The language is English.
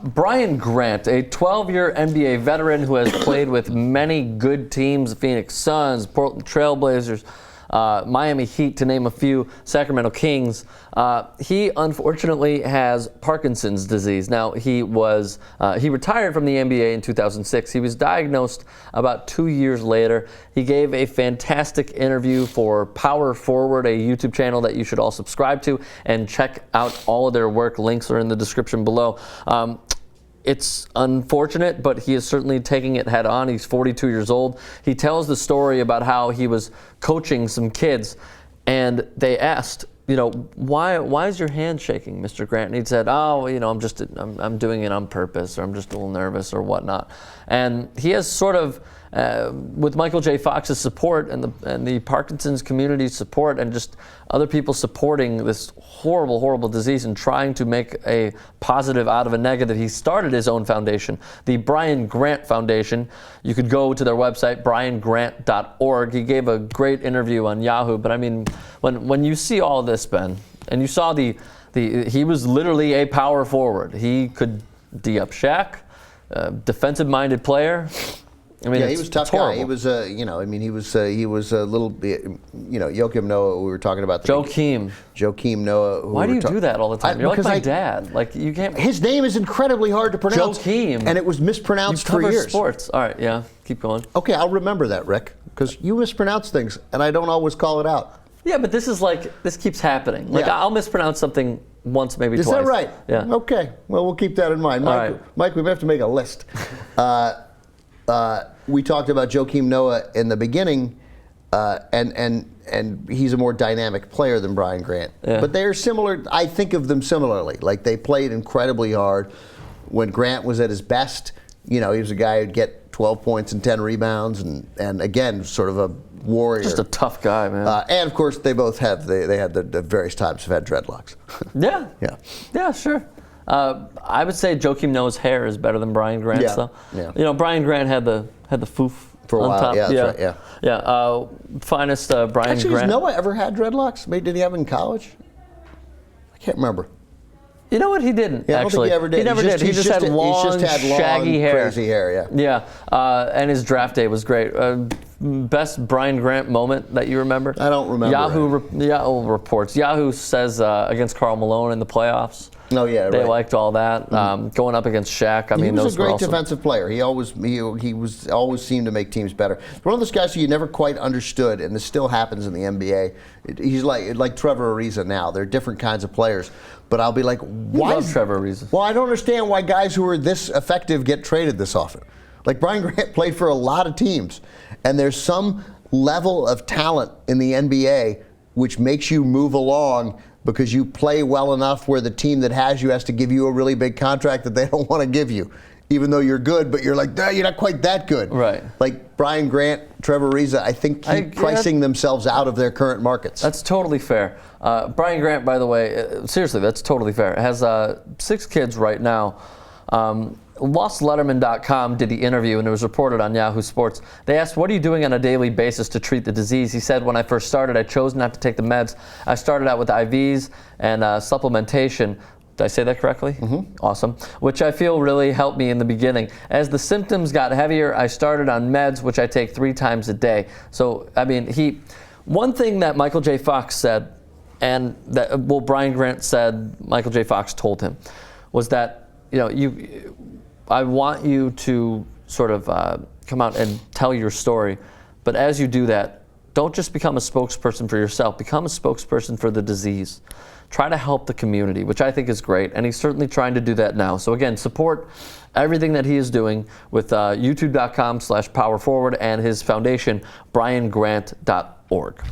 Brian Grant, a 12-year NBA veteran who has played with many good teams, the Phoenix Suns, Portland Trailblazers, Miami Heat, to name a few, Sacramento Kings. He unfortunately has Parkinson's disease. Now, he retired from the NBA in 2006. He was diagnosed about 2 years later. He gave a fantastic interview for Power Forward, a YouTube channel that you should all subscribe to and check out all of their work. Links are in the description below. It's unfortunate, but he is certainly taking it head on. He's 42 years old. He tells the story about how he was coaching some kids, and they asked, why is your hand shaking, Mr. Grant? And he said, I'm doing it on purpose, or I'm just a little nervous, or whatnot. And he has sort of, with Michael J. Fox's support and the Parkinson's community's support, and just other people supporting this horrible, horrible disease and trying to make a positive out of a negative, he started his own foundation, the Brian Grant Foundation. You could go to their website, briangrant.org. He gave a great interview on Yahoo. But I mean, when you see all this, Ben, and you saw he was literally a power forward. He could D up Shaq, defensive-minded player. I mean, yeah, he was a tough guy. He was, he was a little bit, Joakim Noah. We were talking about Joakim Noah. Why do you do that all the time? You're like my dad. Like you can't. His name is incredibly hard to pronounce. Joakim, and it was mispronounced for years. Sports. All right, yeah, keep going. Okay, I'll remember that, Rick, because you mispronounce things, and I don't always call it out. Yeah, but this keeps happening. Like I'll mispronounce something once, maybe twice. Is that right? Yeah. Okay. Well, we'll keep that in mind, Mike. We may have to make a list. We talked about Joakim Noah in the beginning, and he's a more dynamic player than Brian Grant. Yeah. But they're similar. I think of them similarly. Like they played incredibly hard. When Grant was at his best, he was a guy who'd get 12 points and 10 rebounds, and again, sort of a warrior. Just a tough guy, man. And of course, they both had the various times have had dreadlocks. Yeah. Yeah. Yeah, sure. I would say Joakim Noah's hair is better than Brian Grant's, though. Yeah. Brian Grant had the foof for a on while. top. Yeah, that's right. Yeah. Finest Brian Actually, Grant. Has Noah ever had dreadlocks? Maybe did he have them in college? I can't remember. You know what? He didn't. Yeah, I don't think he ever did. He never did. He just had long, shaggy hair. Crazy hair. Yeah. And his draft day was great. Best Brian Grant moment that you remember? I don't remember. Yahoo reports. Yahoo says against Karl Malone in the playoffs. Oh yeah, they liked all that. Going up against Shaq. He was a great defensive player. He always seemed to make teams better. One of those guys who you never quite understood, and this still happens in the NBA. He's like Trevor Ariza now. They're different kinds of players, but I'll be like, why is Trevor Ariza? Well, I don't understand why guys who are this effective get traded this often. Like Brian Grant played for a lot of teams, and there's some level of talent in the NBA which makes you move along because you play well enough where the team that has you has to give you a really big contract that they don't want to give you, even though you're good, but you're like, you're not quite that good. Right. Like Brian Grant, Trevor Ariza, I think keep pricing themselves out of their current markets. That's totally fair. Brian Grant, by the way, seriously, that's totally fair. Has 6 kids right now. LostLetterman.com did the interview, and it was reported on Yahoo Sports. They asked, what are you doing on a daily basis to treat the disease? He said, when I first started, I chose not to take the meds. I started out with IVs and supplementation. Did I say that correctly? Mm-hmm. Awesome. Which I feel really helped me in the beginning. As the symptoms got heavier, I started on meds, which I take 3 times a day. So, I mean, one thing that Michael J. Fox said, and that, Brian Grant said Michael J. Fox told him, was that, I want you to sort of come out and tell your story. But as you do that, don't just become a spokesperson for yourself. Become a spokesperson for the disease. Try to help the community, which I think is great. And he's certainly trying to do that now. So again, support everything that he is doing with youtube.com/powerforward and his foundation, briangrant.org.